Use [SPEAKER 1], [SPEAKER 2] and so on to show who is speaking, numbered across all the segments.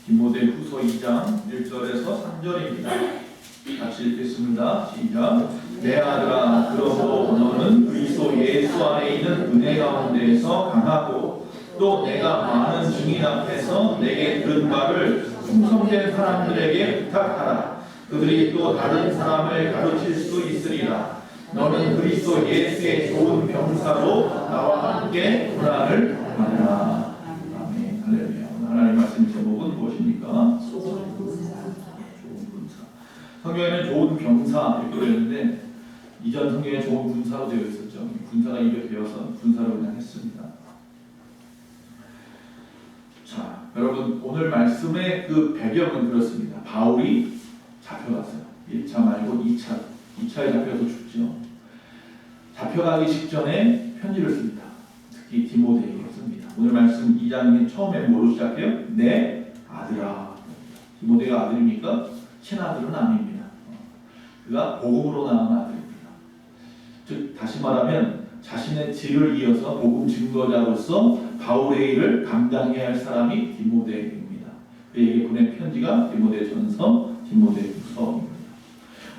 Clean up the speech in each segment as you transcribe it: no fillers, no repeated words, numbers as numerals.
[SPEAKER 1] 디모데후서 2장 1절에서 3절입니다. 같이 읽겠습니다. 시작. 내 아들아, 그러므로 너는 그리스도 예수 안에 있는 은혜 가운데에서 강하고 또 내가 많은 증인 앞에서 내게 들은 바를 충성된 사람들에게 부탁하라. 그들이 또 다른 사람을 가르칠 수 있으리라. 너는 그리스도 예수의 좋은 병사로 나와 함께 고난을 받으라. 아멘. 할렐루야. 하나님 말씀 제목은 무엇입니까? 좋은 군사. 성경에는 좋은 병사 이렇게 되었는데 이전 성경에 좋은 군사로 되어 있었죠. 군사가 입에 되어서 군사로 그냥 했습니다. 자, 여러분 오늘 말씀의 그 배경은 그렇습니다. 바울이 잡혀갔어요. 1차 말고 2차에 잡혀서 죽죠. 잡혀가기 직전에 편지를 씁니다. 특히 디모데에게 씁니다. 오늘 말씀 2장에 처음에 뭐로 시작해요? 내 아들아. 디모데가 아들입니까? 친아들은 아닙니다. 그가 복음으로 낳은 아들입니다. 즉 다시 말하면 자신의 뒤를 이어서 복음 증거자로서 바울의 일을 감당해야 할 사람이 디모데입니다. 그에게 보낸 편지가 디모데전서, 디모데후서입니다.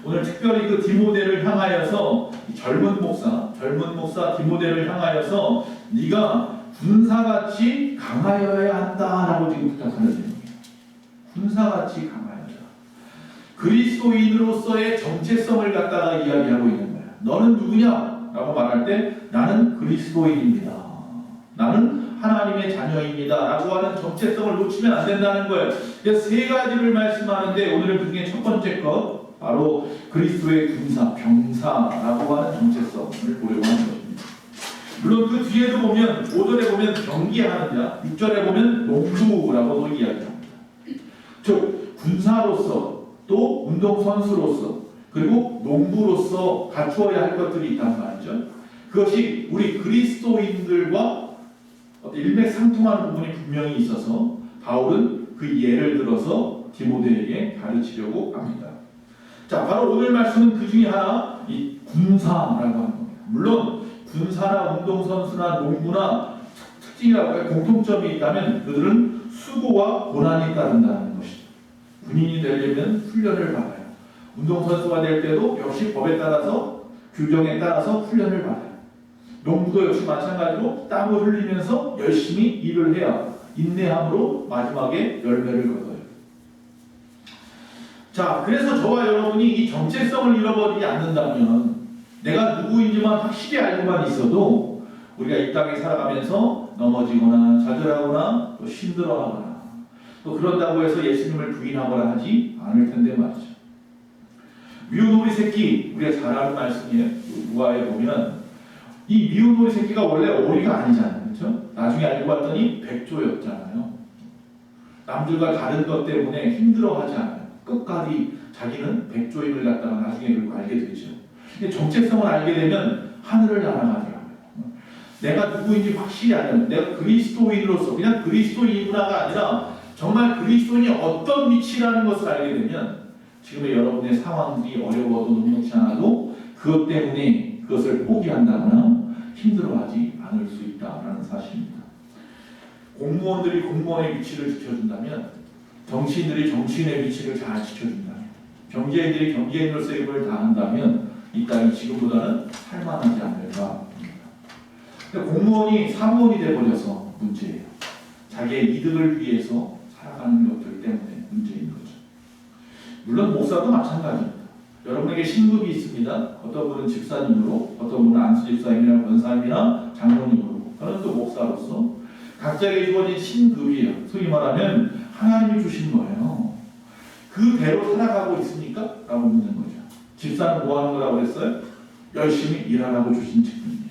[SPEAKER 1] 오늘 특별히 그 디모데를 향하여서 젊은 목사 디모데를 향하여서 네가 군사같이 강하여야 한다라고 지금 부탁하는 내용이에요. 군사같이 강하여라. 그리스도인으로서의 정체성을 갖다가 이야기하고 있는 거야. 너는 누구냐? 라고 말할 때 나는 그리스도인입니다. 나는 하나님의 자녀입니다. 라고 하는 정체성을 놓치면 안 된다는 거예요. 그래서 세 가지를 말씀하는데 오늘 그 중에 첫 번째 것 바로 그리스도의 군사, 병사라고 하는 정체성을 보려고 하는 것입니다. 물론 그 뒤에도 보면 5절에 보면 경기하는 자, 6절에 보면 농부라고도 이야기합니다. 즉 군사로서 또 운동선수로서 그리고 농부로서 갖추어야 할 것들이 있단 말이죠. 그것이 우리 그리스도인들과 일맥상통하는 부분이 분명히 있어서 바울은 그 예를 들어서 디모데에게 가르치려고 합니다. 자, 바로 오늘 말씀은 그 중에 하나, 이 군사라고 하는 겁니다. 물론 군사나 운동선수나 농부나 특징이라고 할 공통점이 있다면 그들은 수고와 고난이 따른다는 것이죠. 군인이 되려면 훈련을 받아요. 운동선수가 될 때도 역시 법에 따라서 규정에 따라서 훈련을 받아요. 농부도 역시 마찬가지로 땀을 흘리면서 열심히 일을 해야 인내함으로 마지막에 열매를 거둬요. 자, 그래서 저와 여러분이 이 정체성을 잃어버리지 않는다면 내가 누구인지만 확실히 알고만 있어도 우리가 이 땅에 살아가면서 넘어지거나 좌절하거나 또 힘들어하거나 또 그런다고 해서 예수님을 부인하거나 하지 않을 텐데 말이죠. 미운 오리 새끼, 우리가 잘 아는 말씀이에요. 누가에 보면 이 미운 오리 새끼가 원래 오리가 아니잖아요. 그렇죠? 나중에 알고 봤더니 백조였잖아요. 남들과 다른 것 때문에 힘들어하지 않아요. 끝까지 자기는 백조임을 갖다가 나중에 그걸 알게 되죠. 근데 정체성을 알게 되면 하늘을 날아가더라고요. 내가 누구인지 확실히 알면 내가 그리스도인으로서 그냥 그리스도인 문화가 아니라 정말 그리스도인이 어떤 위치라는 것을 알게 되면 지금의 여러분의 상황들이 어려워도 녹록지 않아도 그것 때문에 그것을 포기한다거나 힘들어하지 않을 수 있다는 사실입니다. 공무원들이 공무원의 위치를 지켜준다면 정치인들이 정치인의 위치를 잘 지켜준다면 경제인들이 경제인으로서의 힘을 다한다면 이 땅이 지금보다는 살만하지 않을까 합니다. 공무원이 사무원이 되어버려서 문제예요. 자기의 이득을 위해서 살아가는 것들 때문에 문제인 거죠. 물론 목사도 마찬가지입니다. 여러분에게 신급이 있습니다. 어떤 분은 집사님으로, 어떤 분은 안수집사님이나 권사님이나 장로님으로, 저는 또 목사로서 각자에게 주어진 신급이에요. 소위 말하면 하나님이 주신 거예요. 그대로 살아가고 있습니까? 라고 묻는 거죠. 집사는 뭐 하는 거라고 했어요? 열심히 일하라고 주신 책임이에요.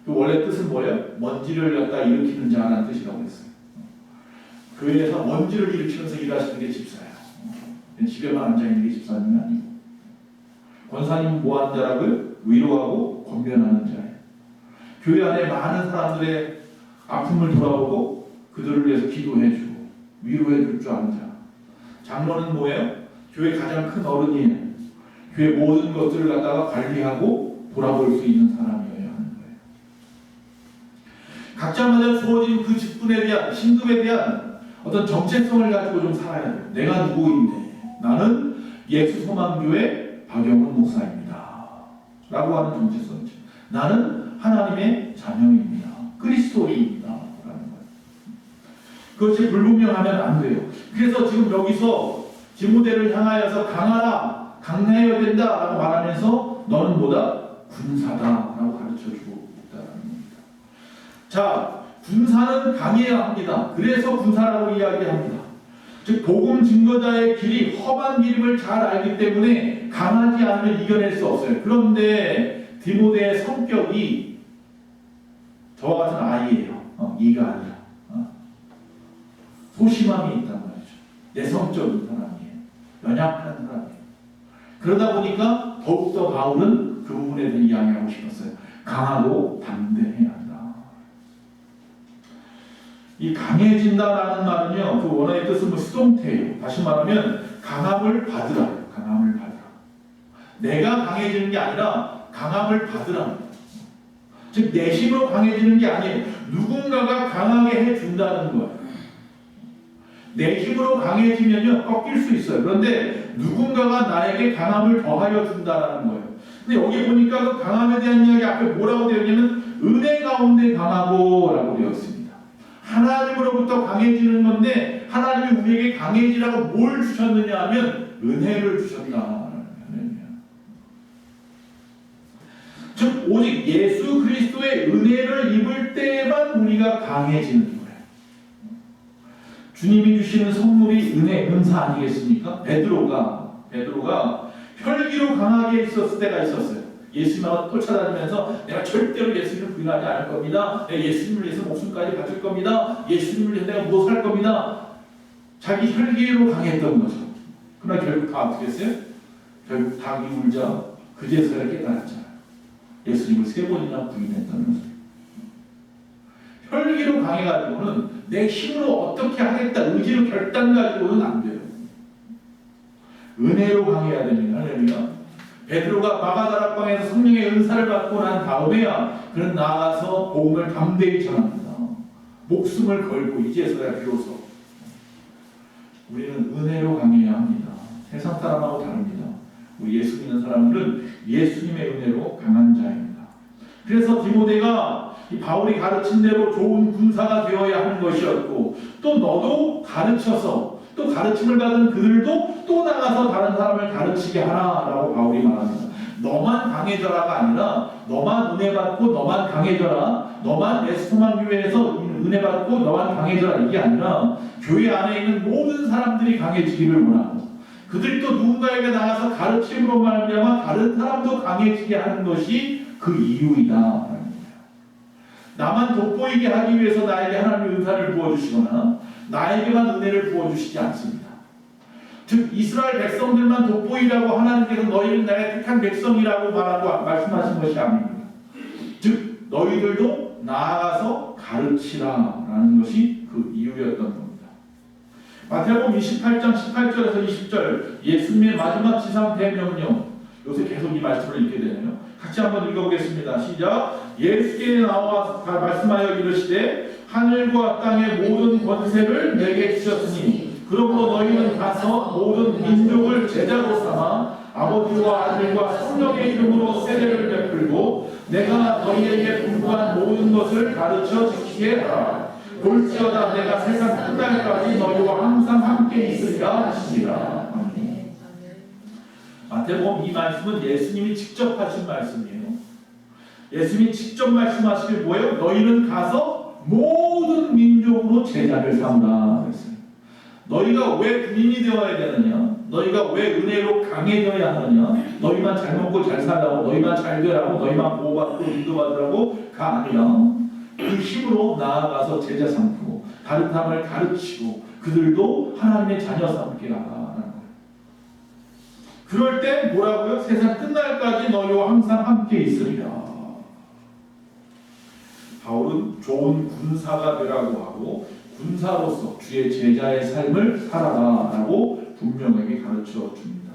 [SPEAKER 1] 그 원래 뜻은 뭐예요? 먼지를 갖다 일으키는 자라는 뜻이라고 했어요. 교회에서 먼지를 일으키면서 일하시는 게 집사예요. 집에만 앉아있는 게 집사님은 아니고. 권사님은 뭐 하는 자라고요? 위로하고 권면하는 자예요. 교회 안에 많은 사람들의 아픔을 돌아보고 그들을 위해서 기도해주고 위로해줄 줄 아는 자. 장로는 뭐예요? 교회 가장 큰 어른이에요. 교회 모든 것들을 갖다가 관리하고 돌아볼 수 있는 사람이어야 하는 거예요. 각자마다 주어진 그 직분에 대한 신급에 대한 어떤 정체성을 가지고 좀 살아야 돼요. 내가 누구인데 나는 예수 소망교회 박영훈 목사입니다 라고 하는 정체성이죠. 나는 하나님의 자녀입니다. 그리스도인입니다 라는 거예요. 그것이 불분명하면 안 돼요. 그래서 지금 여기서 디모데를 향하여서 강하라, 강해야 된다라고 말하면서 너는 뭐다? 군사다라고 가르쳐주고 있다는 겁니다. 자, 군사는 강해야 합니다. 그래서 군사라고 이야기합니다. 즉 복음 증거자의 길이 험한 길임을 잘 알기 때문에 강하지 않으면 이겨낼 수 없어요. 그런데 디모데의 성격이 저와 같은 아이예요. 이가 아니라 소심함이 있단 말이죠. 내성적인 사람이에요. 연약한 사람이에요. 그러다 보니까 더욱더 바울은 그 부분에 대해서 이야기하고 싶었어요. 강하고 담대해야 한다. 이 강해진다라는 말은요, 그 원어의 뜻은 수동태예요. 다시 말하면 강함을 받으라. 강함을 받으라. 내가 강해지는 게 아니라 강함을 받으라. 즉 내 힘으로 강해지는 게 아니에요. 누군가가 강하게 해준다는 거예요. 내 힘으로 강해지면요 꺾일 수 있어요. 그런데 누군가가 나에게 강함을 더하여 준다는 거예요. 근데 여기 보니까 그 강함에 대한 이야기 앞에 뭐라고 되어 있냐면 은혜 가운데 강하고 라고 되어 있습니다. 하나님으로부터 강해지는 건데 하나님이 우리에게 강해지라고 뭘 주셨느냐 하면 은혜를 주셨다. 즉 오직 예수 그리스도의 은혜를 입을 때만 우리가 강해지는 거예요. 주님이 주시는 선물이 은혜, 은사 아니겠습니까? 베드로가 혈기로 강하게 있었을 때가 있었어요. 예수님을 쫓아다니면서 내가 절대로 예수님을 부인하지 않을 겁니다. 내가 예수님을 위해서 목숨까지 바칠 겁니다. 예수님을 위해서 내가 무엇을 할 겁니다. 자기 혈기로 강했던 거죠. 그러나 결국 다 어떻게 했어요? 결국 닭이 울자 그제서야 깨달았잖아요. 예수님을 3번이나 부인했다면서. 혈기로 강해가지고는 내 힘으로 어떻게 하겠다 의지로 결단 가지고는 안 돼요. 은혜로 강해야 됩니다. 할렐루야. 베드로가 마가다락방에서 성령의 은사를 받고 난 다음에야 그는 나아가서 복음을 담대히 전합니다. 목숨을 걸고 이제서야 비로소 우리는 은혜로 강해야 합니다. 세상 사람하고 다릅니다. 우리 예수 믿는 사람들은 예수님의 은혜로 강한 자입니다. 그래서 디모데가 이 바울이 가르친 대로 좋은 군사가 되어야 하는 것이었고 또 너도 가르쳐서 또 가르침을 받은 그들도 또 나가서 다른 사람을 가르치게 하라라고 바울이 말합니다. 너만 강해져라가 아니라 너만 은혜 받고 너만 강해져라. 너만 예수소망교회에서 은혜 받고 너만 강해져라. 이게 아니라 교회 안에 있는 모든 사람들이 강해지기를 원하고 그들도 누군가에게 나가서 가르침으로 말미암아 다른 사람도 강해지게 하는 것이 그 이유이다. 나만 돋보이게 하기 위해서 나에게 하나님의 은사를 부어주시거나 나에게만 은혜를 부어주시지 않습니다. 즉 이스라엘 백성들만 돋보이라고 하나님께서 너희는 나의 택한 백성이라고 말씀하신 것이 아닙니다. 즉 너희들도 나아가서 가르치라라는 것이 그 이유였던 겁니다. 마태복음 28장 18절에서 20절 예수님의 마지막 지상 대명령 요새 계속 이 말씀을 읽게 되네요. 같이 한번 읽어보겠습니다. 시작. 예수께 나와 말씀하여 이르시되 하늘과 땅의 모든 권세를 내게 주셨으니 그러므로 너희는 가서 모든 민족을 제자로 삼아 아버지와 아들과 성령의 이름으로 세례를 베풀고 내가 너희에게 분부한 모든 것을 가르쳐 지키게 하라. 볼지어다 내가 세상 끝날까지 너희와 항상 함께 있으리라 하시니라. 마태복음 이 말씀은 예수님이 직접 하신 말씀이에요. 예수님이 직접 말씀하시길 뭐예요? 너희는 가서 모든 민족으로 제자를 삼으라 그랬어요. 너희가 왜 군인이 되어야 되느냐? 너희가 왜 은혜로 강해져야 하느냐? 너희만 잘 먹고 잘 살라고, 너희만 잘 되라고, 너희만 보호받고 인도받으라고가 아니라 그 힘으로 나아가서 제자 삼고 다른 사람을 가르치고 그들도 하나님의 자녀 삼게 하라. 그럴 때 뭐라고요? 세상 끝날까지 너희와 항상 함께 있으리라. 바울은 좋은 군사가 되라고 하고 군사로서 주의 제자의 삶을 살아라라고 분명하게 가르쳐 줍니다.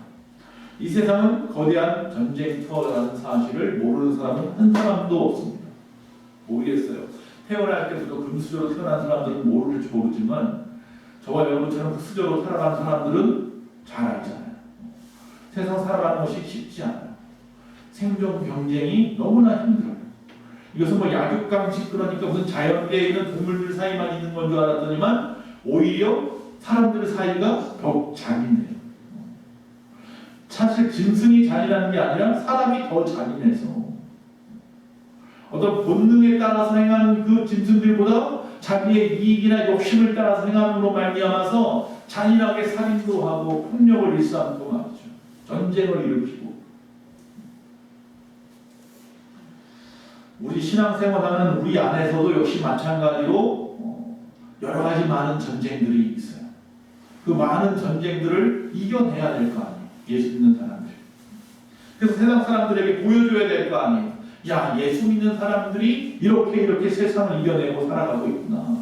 [SPEAKER 1] 이 세상은 거대한 전쟁터라는 사실을 모르는 사람은 한 사람도 없습니다. 모르겠어요. 태어날 때부터 금수저로 태어난 사람들은 모르지만 저와 여러분처럼 흑수저로 살아가는 사람들은 잘 알잖아요. 세상 살아가는 것이 쉽지 않아요. 생존 경쟁이 너무나 힘들어요. 이것은 뭐 약육강식, 그러니까 무슨 자연계에 있는 동물들 사이만 있는 건 줄 알았더니만 오히려 사람들 사이가 더욱 잔인해요. 사실 짐승이 잔인한 게 아니라 사람이 더 잔인해서 어떤 본능에 따라서 행하는 그 짐승들보다 자기의 이익이나 욕심을 따라서 행함으로 말미암아서 잔인하게 살인도 하고 폭력을 일삼고 말이죠. 전쟁을 일으키고. 우리 신앙생활하는 우리 안에서도 역시 마찬가지로 여러 가지 많은 전쟁들이 있어요. 그 많은 전쟁들을 이겨내야 될 거 아니에요. 예수 믿는 사람들. 그래서 세상 사람들에게 보여줘야 될 거 아니에요. 야, 예수 믿는 사람들이 이렇게 세상을 이겨내고 살아가고 있구나.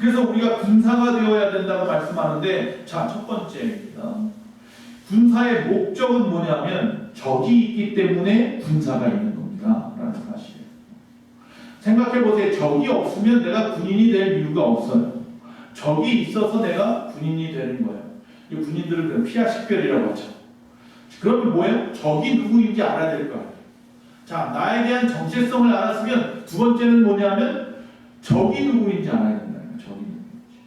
[SPEAKER 1] 그래서 우리가 군사가 되어야 된다고 말씀하는데, 자, 첫 번째입니다. 군사의 목적은 뭐냐면 적이 있기 때문에 군사가 있는 겁니다. 라는 사실이에요. 생각해보세요. 적이 없으면 내가 군인이 될 이유가 없어요. 적이 있어서 내가 군인이 되는 거예요. 이 군인들을 피아식별이라고 하죠. 그러면 뭐예요? 적이 누구인지 알아야 될 거예요. 자, 나에 대한 정체성을 알았으면 두 번째는 뭐냐면 적이 누구인지 알아야 된다는 거예요. 적이 누구인지.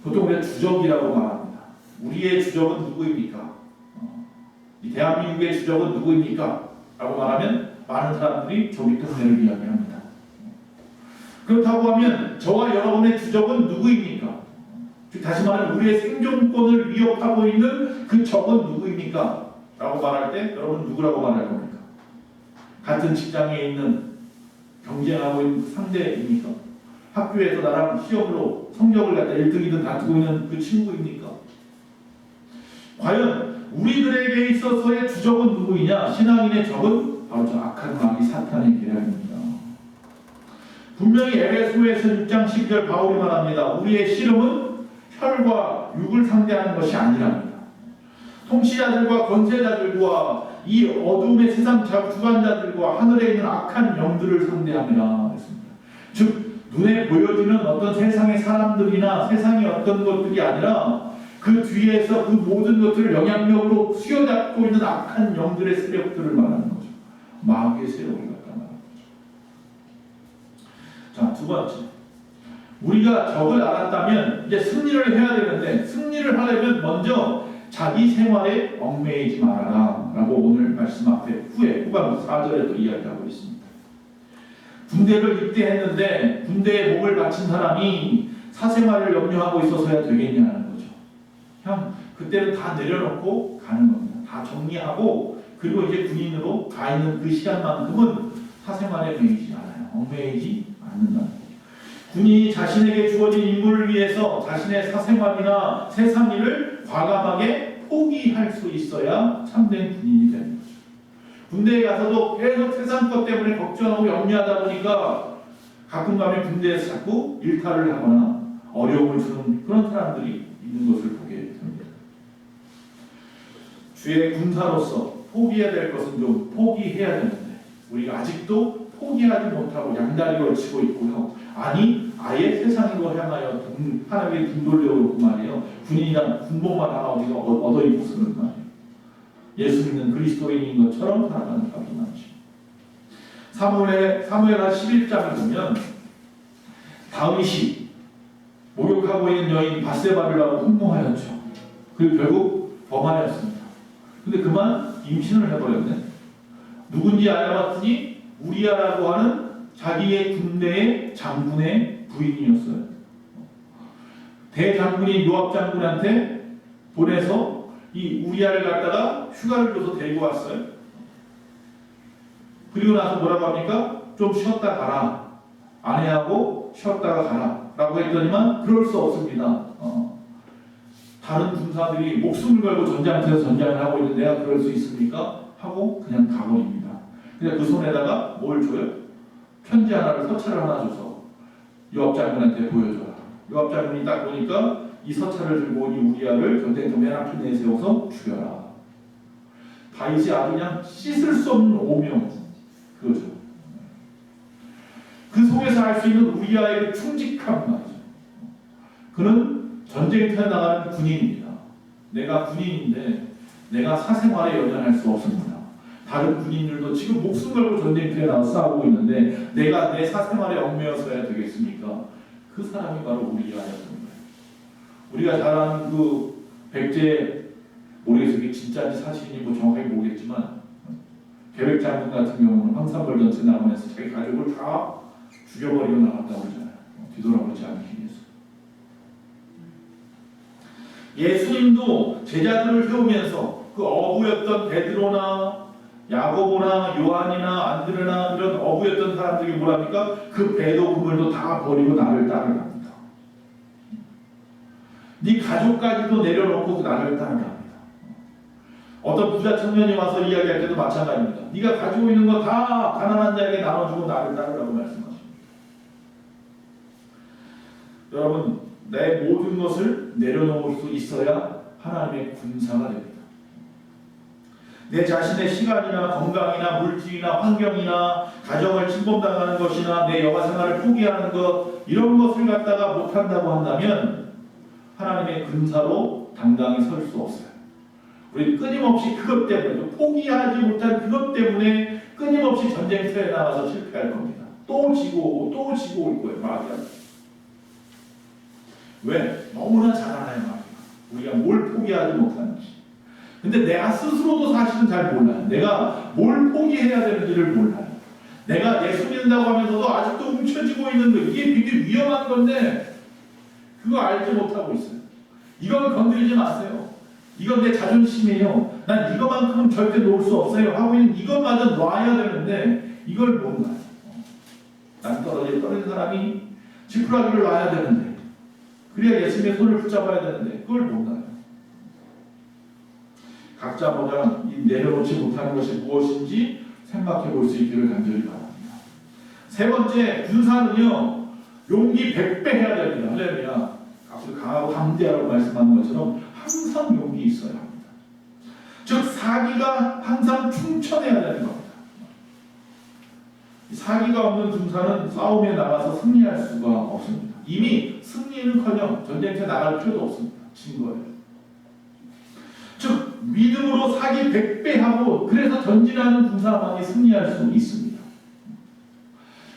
[SPEAKER 1] 보통 우리가 주적이라고 말합니다. 우리의 주적은 누구입니까? 이 대한민국의 주적은 누구입니까? 라고 말하면 많은 사람들이 조기 통례를 이야기합니다. 그렇다고 하면 저와 여러분의 주적은 누구입니까? 즉 다시 말하면 우리의 생존권을 위협하고 있는 그 적은 누구입니까? 라고 말할 때 여러분 누구라고 말할 겁니까? 같은 직장에 있는 경쟁하고 있는 상대입니까? 학교에서 나랑 시험으로 성적을 갖다 1등이든 다투고 있는 그 친구입니까? 과연 우리들에게 있어서의 주적은 누구이냐? 신앙인의 적은 바로 저 악한 마귀 사탄의 계략입니다. 분명히 에베소에서 6장 12절 바울이 말합니다. 우리의 씨름은 혈과 육을 상대하는 것이 아니랍니다. 통치자들과 권세자들과 이 어두움의 세상 주관자들과 하늘에 있는 악한 영들을 상대함이라 했습니다. 즉 눈에 보여지는 어떤 세상의 사람들이나 세상의 어떤 것들이 아니라 그 뒤에서 그 모든 것들을 영향력으로 수여잡고 있는 악한 영들의 세력들을 말하는 거죠. 마귀의 세력을 갖다 말하는 거죠. 자, 두 번째, 우리가 적을 알았다면 이제 승리를 해야 되는데 승리를 하려면 먼저 자기 생활에 얽매이지 말아라 라고 오늘 말씀 앞에 후반 4절에 또 이야기하고 있습니다. 군대를 입대했는데 군대에 몸을 바친 사람이 사생활을 염려하고 있어서야 되겠냐는 거죠. 형, 그때는 다 내려놓고 가는 겁니다. 다 정리하고 그리고 이제 군인으로 가 있는 그 시간만큼은 사생활에 매이지 않아요. 얽매이지 않는다는 거죠. 군인이 자신에게 주어진 임무를 위해서 자신의 사생활이나 세상 일을 과감하게 포기할 수 있어야 참된 군인이 되는 거죠. 군대에 가서도 계속 세상 것 때문에 걱정하고 염려하다 보니까 가끔 가면 군대에서 자꾸 일탈을 하거나 어려움을 주는 그런 사람들이 있는 것을 보게 됩니다. 주의 군사로서 포기해야 될 것은 좀 포기해야 되는데 우리가 아직도 포기하지 못하고 양다리 걸치고 있고요. 아니 아예 세상으로 향하여 하나님의 등 돌려오고 말이에요. 군인이나 군복만 하나 우리가 얻어 입고서는 말이에요. 예수 믿는 그리스도인인 것처럼 살아가는 사람이 많지. 사무엘하 11장을 보면 다윗이 목욕하고 있는 여인 바세바를 하고 흥모하였죠. 그리고 결국 범하였습니다. 근데 그만 임신을 해버렸네. 누군지 알아봤더니 우리아라고 하는 자기의 군대의 장군의 부인이었어요. 대장군이 요압 장군한테 보내서 이 우리아를 갖다가 휴가를 줘서 데리고 왔어요. 그리고 나서 뭐라고 합니까? 좀 쉬었다 가라. 아내하고 쉬었다가 가라. 라고 했더니만 그럴 수 없습니다. 다른 군사들이 목숨을 걸고 전장터에서 전장을 하고 있는데 내가 그럴 수 있습니까? 하고 그냥 가버립니다. 그냥 그 손에다가 뭘 줘요? 편지 하나를 서찰을 하나 줘서 요압 장군한테 보여줘라. 요압 장군이 딱 보니까 이 서찰을 들고 이 우리아를 전쟁터 맨 앞에 내세워서 죽여라. 다윗이 아주 그냥 씻을 수 없는 오명 그거죠. 그 속에서 알 수 있는 우리아의 충직함 말이죠. 그는 전쟁터에 나가는 군인입니다. 내가 군인인데 내가 사생활에 연연할 수 없습니다. 다른 군인들도 지금 목숨 걸고 전쟁터에 나와 싸우고 있는데 내가 내 사생활에 얽매여서야 되겠습니까? 그 사람이 바로 우리아였던 거예요. 우리가 잘 아는 그 백제, 모르겠어요. 이게 진짜인지 사실인지 뭐 정확하게 모르겠지만 계획 장군 같은 경우는 황산벌 전투에 나가면서 자기 가족을 다 죽여버리고 나갔다고 그러잖아요. 뒤돌아보지 않기 위해서. 예수님도 제자들을 세우면서 그 어부였던 베드로나 야고보나 요한이나 안드레나 이런 어부였던 사람들이 뭐랍니까? 그 배도 그물도 다 버리고 나를 따르랍니다. 네 가족까지도 내려놓고 나를 따르랍니다. 어떤 부자 청년이 와서 이야기할 때도 마찬가지입니다. 네가 가지고 있는 거 다 가난한 자에게 나눠주고 나를 따르라고 말씀하십니다. 여러분, 내 모든 것을 내려놓을 수 있어야 하나님의 군사가 됩니다. 내 자신의 시간이나 건강이나 물질이나 환경이나 가정을 침범당하는 것이나 내 여가 생활을 포기하는 것 이런 것을 갖다가 못한다고 한다면 하나님의 군사로 당당히 설 수 없어요. 우리 끊임없이 그것 때문에 포기하지 못한 그것 때문에 끊임없이 전쟁터에 나가서 실패할 겁니다. 또 지고 또 지고 올 거예요. 마귀가. 왜? 너무나 잘 알아요. 마귀가. 우리가 뭘 포기하지 못하는지. 근데 내가 스스로도 사실은 잘 몰라요. 내가 뭘 포기해야 되는지를 몰라요. 내가 예수 믿는다고 하면서도 아직도 움켜쥐고 있는 거 이게 되게 위험한 건데 그거 알지 못하고 있어요. 이건 건드리지 마세요. 이건 내 자존심이에요. 난 이거만큼은 절대 놓을 수 없어요. 하고 있는 이것마저 놔야 되는데 이걸 못 놔요. 난 떨어진 사람이 지푸라기를 놔야 되는데 그래야 예수님의 손을 붙잡아야 되는데 그걸 못 놔요. 각자 보다 내려놓지 못하는 것이 무엇인지 생각해 볼 수 있기를 간절히 바랍니다. 세 번째, 군사는요 용기 100배 해야 됩니다. 할렐루야. 앞서 강하고 담대하라고 말씀하는 것처럼 항상 용기 있어야 합니다. 즉 사기가 항상 충천해야 되는 겁니다. 사기가 없는 군사는 싸움에 나가서 승리할 수가 없습니다. 이미 승리는커녕 전쟁터에 나갈 필요도 없습니다. 진 거예요. 즉 믿음으로 사기 100배 하고 그래서 전진하는 군사만이 승리할 수 있습니다.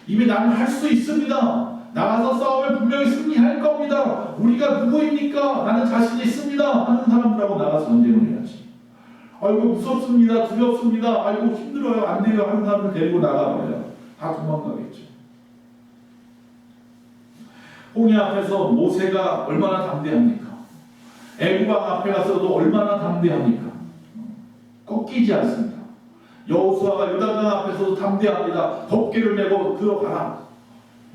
[SPEAKER 1] 이미 나는 할 수 있습니다. 나가서 싸우면 분명히 승리할 겁니다. 우리가 누구입니까? 나는 자신 있습니다. 하는 사람들하고 나가서 전쟁을 해야지. 아이고 무섭습니다. 두렵습니다. 아이고 힘들어요. 안 돼요. 하는 사람을 데리고 나가봐요. 다 도망가겠죠. 홍해 앞에서 모세가 얼마나 담대합니까? 애굽왕 앞에 가서도 얼마나 담대합니까? 꺾이지 않습니다. 여호수아가 요단강 앞에서도 담대합니다. 덮개를 메고 들어가라.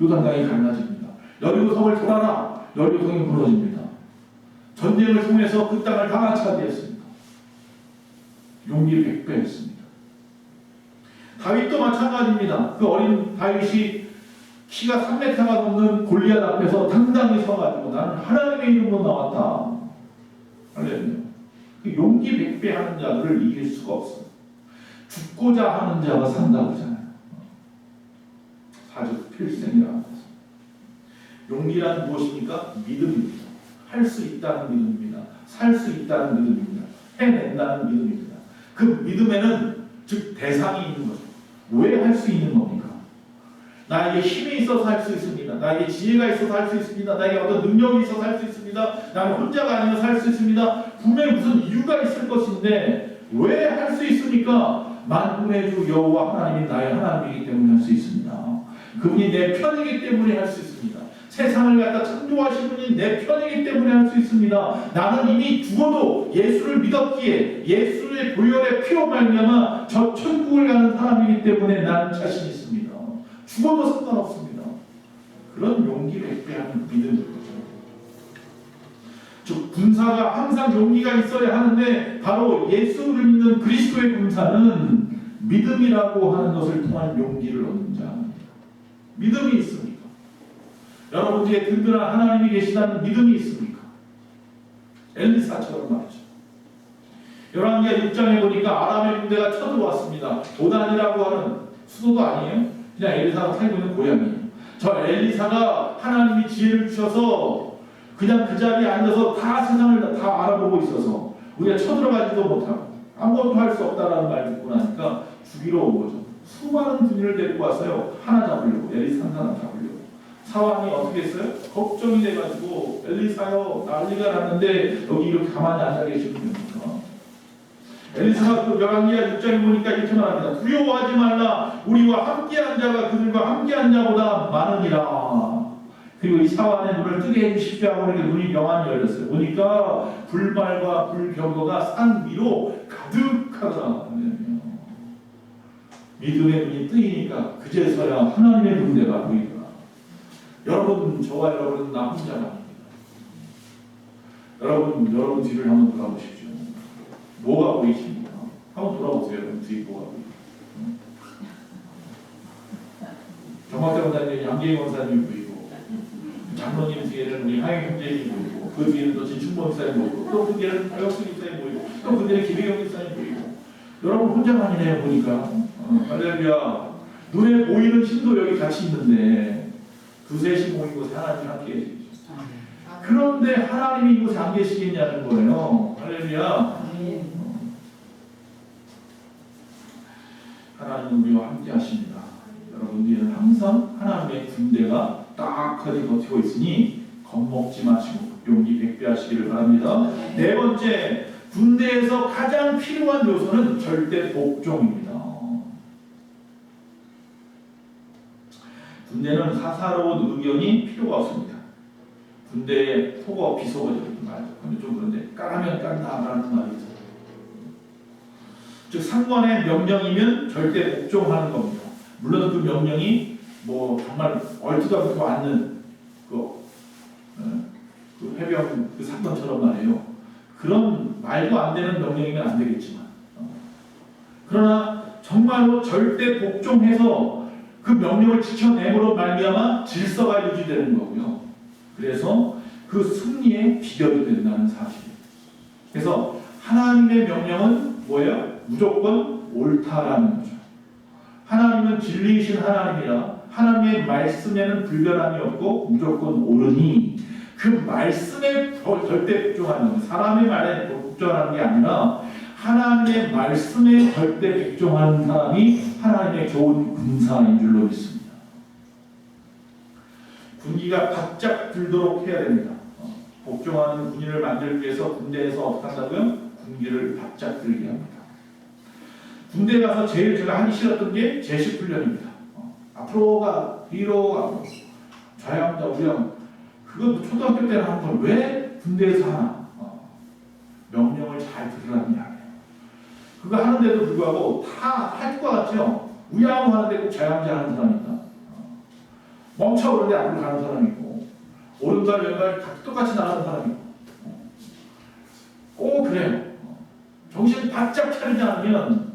[SPEAKER 1] 요단강이 갈라집니다. 여리고성을 돌아라. 여리고성이 무너집니다. 전쟁을 통해서 그 땅을 다 차지했습니다. 용기 100배 했습니다. 다윗도 마찬가지입니다. 그 어린 다윗이 키가 3m가 넘는 골리앗 앞에서 당당히 서가지고 나는 하나님의 이름으로 나왔다. 할렐루야. 그 용기 100배 하는 자들을 이길 수가 없어요. 죽고자 하는 자가 산다고 하잖아요. 사즉 필생이라고 해서. 용기란 무엇입니까? 믿음입니다. 할 수 있다는 믿음입니다. 살 수 있다는 믿음입니다. 해낸다는 믿음입니다. 그 믿음에는 즉 대상이 있는 거죠. 왜 할 수 있는 겁니까? 나에게 힘이 있어서 할 수 있습니다. 나에게 지혜가 있어서 할 수 있습니다. 나에게 어떤 능력이 있어서 할 수 있습니다. 나는 혼자가 아니면 할 수 있습니다. 분명히 무슨 이유가 있을 것인데 왜 할 수 있습니까? 만군의 주 여호와 하나님이 나의 하나님이기 때문에 할 수 있습니다. 그분이 내 편이기 때문에 할 수 있습니다. 세상을 갖다 창조하신 분이 내 편이기 때문에 할 수 있습니다. 나는 이미 죽어도 예수를 믿었기에 예수의 보혈의 피로 말미암아 저 천국을 가는 사람이기 때문에 나는 자신 있습니다. 죽어도 상관없습니다. 그런 용기를 100배 하는 믿음입니다. 즉 군사가 항상 용기가 있어야 하는데 바로 예수를 믿는 그리스도의 군사는 믿음이라고 하는 것을 통한 용기를 얻는 자입니다. 믿음이 있습니까? 여러분 뒤에 든든한 하나님이 계시다는 믿음이 있습니까? 엘리사처럼 말이죠. 열왕기하 6장에 보니까 아람의 군대가 쳐들어왔습니다. 도단이라고 하는 수도도 아니에요. 그냥 엘리사가 살고 있는 고향이에요. 저 엘리사가 하나님이 지혜를 주셔서 그냥 그 자리에 앉아서 다 세상을 다 알아보고 있어서 우리가 쳐들어가지도 못하고 아무것도 할 수 없다라는 말 듣고 나니까 죽이러 온 거죠. 수많은 군인을 데리고 왔어요. 하나 잡으려고, 엘리사 하나 잡으려고. 사왕이 어떻게 했어요? 걱정이 돼가지고 엘리사요 난리가 났는데 여기 이렇게 가만히 앉아 계시는 겁니까? 엘리사가 그 열왕기하 6장에 보니까 이렇게 말합니다. 두려워하지 말라. 우리와 함께한 자가 그들과 함께한 자보다 많으니라. 그리고 이 사환의 눈을 뜨게 해주십시오 하고 이렇게 눈이 명안히 열렸어요. 보니까 불말과 불병거가 산 위로 가득하더라. 믿음의 눈이 뜨이니까 그제서야 하나님의 군대가 보이더라. 여러분, 저와 여러분은 나 혼자가 아닙니다. 여러분 뒤를 한번 돌아보십시오. 뭐가 보이십니까? 한번 돌아보세요. 여러분 뒤에 뭐가 보이십니까? 정박대 원사님, 양계희 원사님이 보이고, 장로님 뒤에는 우리 하영 형제님이 보이고, 그 뒤에는 또 진충범 목사님 보이고, 또 그 뒤에는 박혁수 목사님 보이고, 또 그 뒤에는 김혜경 목사님 보이고, 여러분 혼자가 아니네요 보니까. 할렐루야. 눈에 보이는 힘도 여기 같이 있는데 두셋이 모인 곳에 하나님이 함께 계시죠. 그런데 하나님이 이곳에 안 계시겠냐는 거예요. 할렐루야. 하나님은 우리와 함께 하십니다. 여러분 뒤에는 항상 하나님의 군대가 딱하게 버티고 있으니 겁먹지 마시고 용기 백배하시기를 바랍니다. 네 번째, 군대에서 가장 필요한 요소는 절대 복종입니다. 군대는 사사로운 의견이 필요가 없습니다. 군대에 속어 비속어적인 말, 근데 좀 그런데 까라면 깐다라는 말이 있어요. 즉 상관의 명령이면 절대 복종하는 겁니다. 물론 그 명령이 뭐 정말 얼토당토 않는 그 해병 그 사건처럼 말이에요. 그런 말도 안 되는 명령이면 안 되겠지만, 그러나 정말로 절대 복종해서 그 명령을 지켜내므로 말미암아 질서가 유지되는 거고요. 그래서 그 승리의 비결이 된다는 사실이에요. 그래서 하나님의 명령은 뭐예요? 무조건 옳다라는 거죠. 하나님은 진리이신 하나님이라 하나님의 말씀에는 불변함이 없고 무조건 옳으니 그 말씀에 절대 복종하는 것, 사람의 말에 복종하는 게 아니라 하나님의 말씀에 절대 복종하는 사람이 하나님의 좋은 군사인 줄로 믿습니다. 군기가 바짝 들도록 해야 됩니다. 복종하는 군인을 만들기 위해서 군대에서 어떻게 한다고요? 군기를 바짝 들게 합니다. 군대 가서 제일 제가 하기 싫었던 게 제식 훈련입니다. 앞으로 가, 뒤로 가, 좌양자, 우양. 그거 초등학교 때는 하는 걸 왜 군대에서 하나? 명령을 잘 들으라는 이야기예요. 그거 하는데도 불구하고 다 할 것 같죠? 우양 하는데 꼭 좌양자 하는 사람이 있다. 멈춰 오는데 앞으로 가는 사람이 있고, 오른발 왼발 똑같이 나가는 사람이 있고, 꼭 그래요. 정신 바짝 차리지 않으면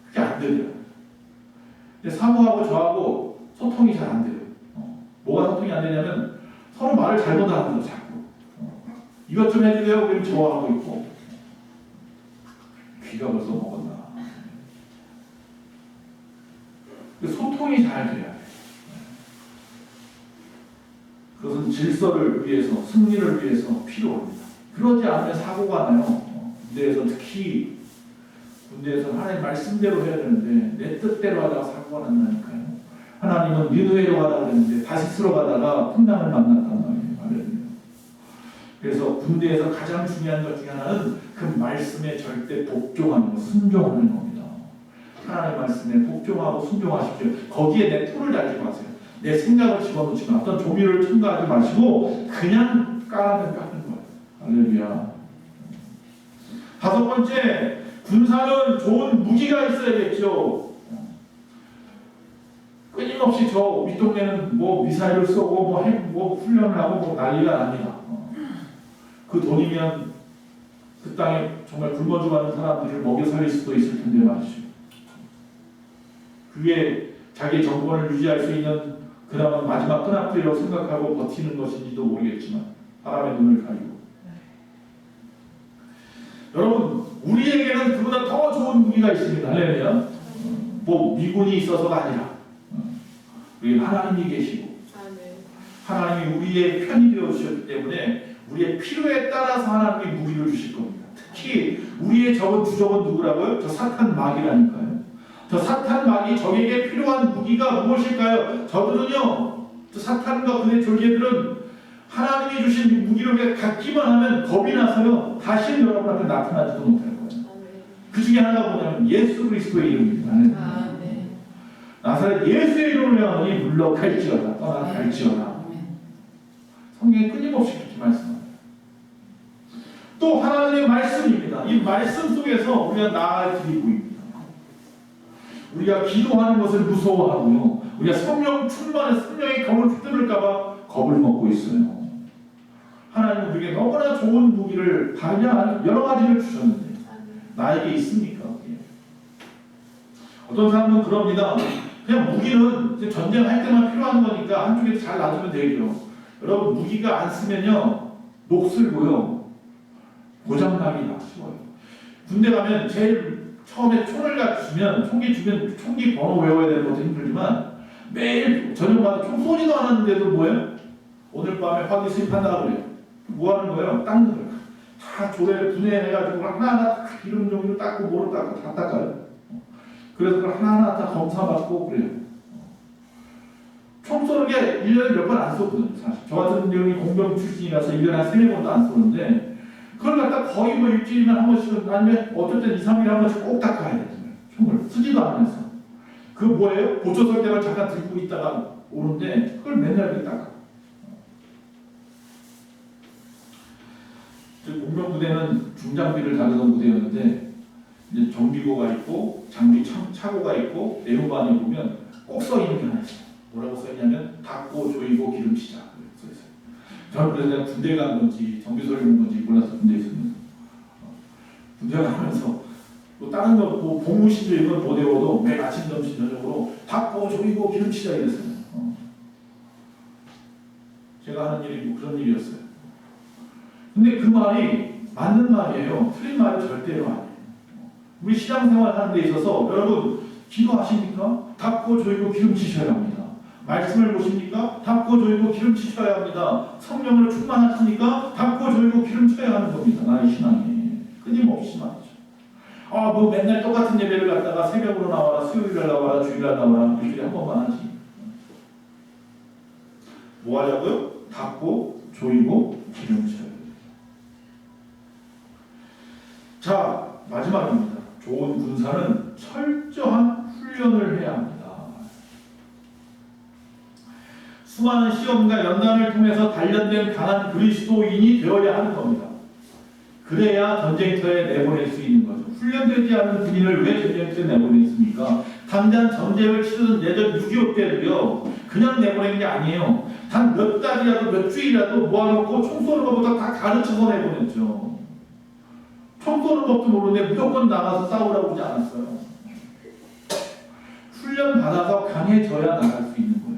[SPEAKER 1] 그게 안 되더라고요. 근데 사모하고 저하고 소통이 잘 안 돼요. 뭐가 소통이 안 되냐면 서로 말을 잘못하는 거죠. 자꾸. 이것 좀 해주세요. 그럼 좋아하고 있고. 귀가 벌써 먹었나. 소통이 잘 돼야 돼요. 그것은 질서를 위해서, 승리를 위해서 필요합니다. 그러지 않으면 사고가 나요. 군대에서 특히 군대에서 하나님 말씀대로 해야 되는데 내 뜻대로 하다가 사고가 난다니까요. 하나님은 니느웨로 가다 그랬는데 다시스로 가다가 풍랑을 만났단 말이에요. 그래서 군대에서 가장 중요한 것 중에 하나는 그 말씀에 절대 복종하는 것, 순종하는 겁니다. 하나님의 말씀에 복종하고 순종하십시오. 거기에 내 토를 달지 마세요. 내 생각을 집어넣지 마. 어떤 조미료를 첨가하지 마시고 그냥 까는 거예요. 할렐루야. 다섯 번째, 군사는 좋은 무기가 있어야겠죠. 끊임없이 저 윗동네는 뭐 미사일을 쏘고 뭐 훈련을 하고 뭐 난리가 납니다. 그 돈이면 그 땅에 정말 굶어 죽어가는 사람들을 먹여 살릴 수도 있을 텐데 말이죠. 그게 자기 정권을 유지할 수 있는 그나마 마지막 끈앞이라고 생각하고 버티는 것인지도 모르겠지만 사람의 눈을 가리고. 여러분, 우리에게는 그보다 더 좋은 무기가 있습니다. 할렐루야. 뭐 미군이 있어서가 아니라 우리 하나님이 계시고 하나님이 우리의 편이 되어 주셨기 때문에 우리의 필요에 따라서 하나님이 무기를 주실 겁니다. 특히 우리의 적은 주적은 누구라고요? 저 사탄 마귀라니까요. 저 사탄 마귀 적에게 필요한 무기가 무엇일까요? 저들은요, 저 사탄과 그의 졸개들은 하나님이 주신 무기를 갖기만 하면 겁이 나서요 다시는 여러분 앞에 나타나지도 못할 거예요. 그 중에 하나가 뭐냐면 예수 그리스도의 이름입니다. 나사렛 예수의 이름을 명하노니 물러갈지어다 떠나갈지어다. 성경에 끊임없이 그렇게 말씀합니다. 또 하나님의 말씀입니다. 이 말씀 속에서 우리가 나아갈 길이 보입니다. 우리가 기도하는 것을 무서워하고요, 우리가 성령 충만의 성령의 검을 휘두를까봐 겁을 먹고 있어요. 하나님은 우리에게 너무나 좋은 무기를 다양한 여러 가지를 주셨는데 나에게 있습니까? 어떤 사람은 그럽니다. 그냥 무기는 전쟁할 때만 필요한 거니까 한쪽에 잘 놔두면 되죠. 여러분, 무기가 안 쓰면요 녹슬고요 고장나기 쉬워요. 군대 가면 제일 처음에 총을 갖추면 총기 번호 외워야 되는 것도 힘들지만 매일 저녁마다 총 쏘지도 않았는데도 뭐예요? 오늘 밤에 화기 수입한다고 그래요. 뭐 하는 거예요? 닦는 거예요. 다 조례를 분해해가지고 하나하나 기름 종이로 닦고 뭐로 닦고 다 닦아요. 그래서 그걸 하나하나 다 검사받고 그래요. 총 쏘는 게 1년에 몇 번 안 쏘거든요. 사실 저 같은 경우는 공병 출신이라서 1년에 한 3-4번도 안 쏘는데 그걸 갖다 거의 뭐 일주일이면 한 번씩은 아니면 어쩔 땐 2-3일에 한 번씩 꼭 닦아야 돼요. 총을 쓰지도 않으면서. 그 뭐예요? 보초 설 때만 잠깐 들고 있다가 오는데 그걸 맨날 이렇게 닦아. 공병 부대는 중장비를 다루던 부대였는데 이제 정비고가 있고 장비 차고가 있고 내후반에 보면 꼭 써 있는 게 하나 있어요. 뭐라고 써 있냐면 닦고 조이고 기름치자 써 있어요. 저는 그래서 내가 군대 간 건지 정비소를 간 건지 몰라서 군대에 있었는데 군대 가면서 뭐 다른 거 뭐 복무신조 이건 못 외워도 매일 아침 점심 저녁으로 닦고 조이고 기름치자 이랬어요. 제가 하는 일이 뭐 그런 일이었어요. 근데 그 말이 맞는 말이에요. 틀린 말이 절대로 아니에요. 우리 신앙생활 하는 데 있어서 여러분 기도하십니까? 닦고 조이고 기름치셔야 합니다. 말씀을 보십니까? 닦고 조이고 기름치셔야 합니다. 성령으로 충만하십니까? 닦고 조이고 기름쳐야 하는 겁니다. 나의 신앙이 끊임없이 말이죠. 뭐 맨날 똑같은 예배를 갖다가 새벽으로 나와라, 수요일날 나와라, 주일날 나와라 일주일에 한 번만 하지. 뭐 하자고요? 닦고 조이고 기름쳐야. 자, 마지막입니다. 좋은 군사는 철저한 훈련을 해야 합니다. 수많은 시험과 연단을 통해서 단련된 강한 그리스도인이 되어야 하는 겁니다. 그래야 전쟁터에 내보낼 수 있는 거죠. 훈련되지 않은 군인을 왜 전쟁터에 내보냈습니까? 당장 전쟁을 치르던 예전 6.25 때도요 그냥 내보낸 게 아니에요. 단 몇 달이라도 몇 주일이라도 모아놓고 총 쏘는 것보다 다 가르쳐서 내보냈죠. 총 쏘는 법도 모르는데 무조건 나가서 싸우라고 하지 않았어요. 훈련 받아서 강해져야 나갈 수 있는 거예요.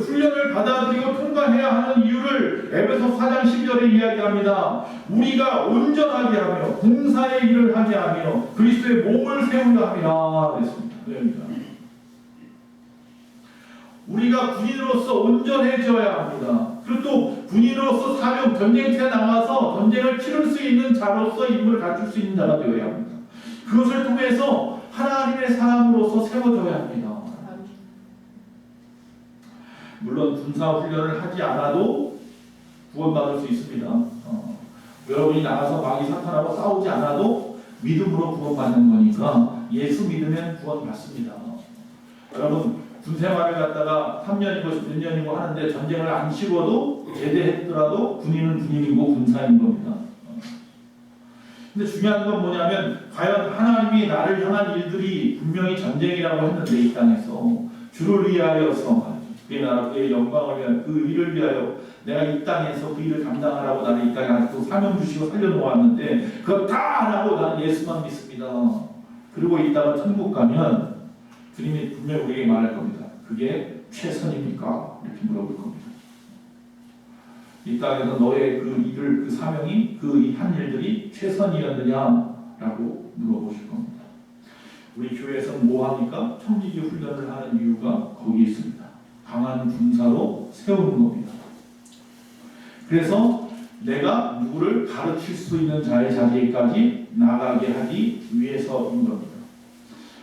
[SPEAKER 1] 훈련을 받아들이고 통과해야 하는 이유를 에베소 4장 12절에 이야기합니다. 우리가 온전하게 하며 봉사의 일을 하게 하며 그리스도의 몸을 세우려 함이라 그랬습니다. 우리가 군인으로서 온전해져야 합니다. 그리고 또 군인으로서 사명, 전쟁터에 나가서 전쟁을 치를 수 있는 자로서 임무를 갖출 수 있는 자가 되어야 합니다. 그것을 통해서 하나님의 사람으로서 세워져야 합니다. 물론 군사훈련을 하지 않아도 구원받을 수 있습니다. 여러분이 나가서 마귀 사탄하고 싸우지 않아도 믿음으로 구원받는 거니까 예수 믿으면 구원받습니다. 여러분 군생활을 갖다가 3년이고 몇 년이고 하는데 전쟁을 안 치고도 제대했더라도 군인은 군인이고 군사인 겁니다. 근데 중요한 건 뭐냐면 과연 하나님이 나를 향한 일들이 분명히 전쟁이라고 했는데 이 땅에서 주를 위하여서 그의 나라 그의 영광을 위하여 그 일을 위하여 내가 이 땅에서 그 일을 감당하라고 나를 이 땅에 아직도 사명 주시고 살려놓았는데 그거 다 안 하고 나는 예수만 믿습니다. 그리고 이따가 천국 가면 주님이 분명히 우리에게 말할 겁니다. 그게 최선입니까? 이렇게 물어볼 겁니다. 이 땅에서 너의 그 일을 그 사명이 그 한 일들이 최선이었느냐라고 물어보실 겁니다. 우리 교회에서 뭐 합니까? 청지기 훈련을 하는 이유가 거기 있습니다. 강한 군사로 세우는 겁니다. 그래서 내가 누구를 가르칠 수 있는 자의 자리에까지 나가게 하기 위해서인 겁니다.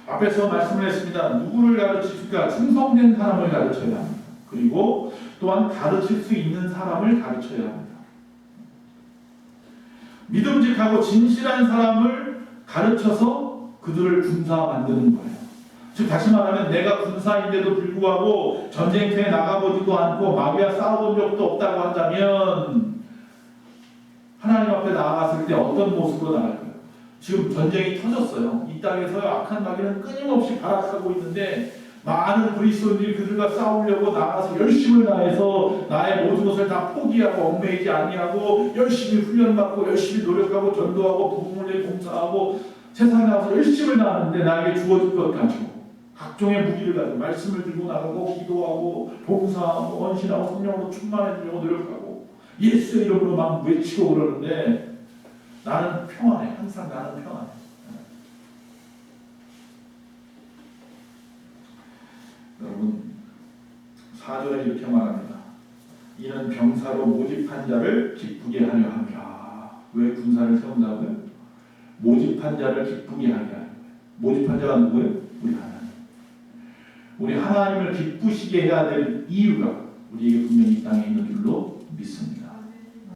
[SPEAKER 1] 앞에서 말씀을 했습니다. 누구를 가르치니까 충성된 사람을 가르쳐야 합니다. 그리고 또한 가르칠 수 있는 사람을 가르쳐야 합니다. 믿음직하고 진실한 사람을 가르쳐서 그들을 군사 만드는 거예요. 즉 다시 말하면 내가 군사인데도 불구하고 전쟁터에 나가보지도 않고 마귀와 싸워본 적도 없다고 한다면 하나님 앞에 나아갔을 때 어떤 모습으로 나갈까요? 지금 전쟁이 터졌어요. 이 땅에서 악한 마귀는 끊임없이 발악하고 있는데 많은 그리스도인들이 그들과 싸우려고 나가서 열심을 다해서 나의 모든 것을 다 포기하고 얽매이지 아니하고 열심히 훈련받고 열심히 노력하고 전도하고 복음을 위해 봉사하고 세상에 나가서 열심을 다하는데 나에게 주어질 것 가지고 각종의 무기를 가지고 말씀을 들고 나가고 기도하고 봉사하고 헌신하고 성령으로 충만해지려고 노력하고 예수의 이름으로 막 외치고 그러는데 나는 평안해. 항상 나는 평안해. 여러분 4절에 이렇게 말합니다. 이는 병사로 모집한 자를 기쁘게 하려 함이라. 왜 군사를 세운다고요? 모집한 자를 기쁘게 하려 하는 거예요. 모집한 자가 누구예요? 우리 하나님. 우리 하나님을 기쁘시게 해야 될 이유가 우리에게 분명히 이 땅에 있는 줄로 믿습니다.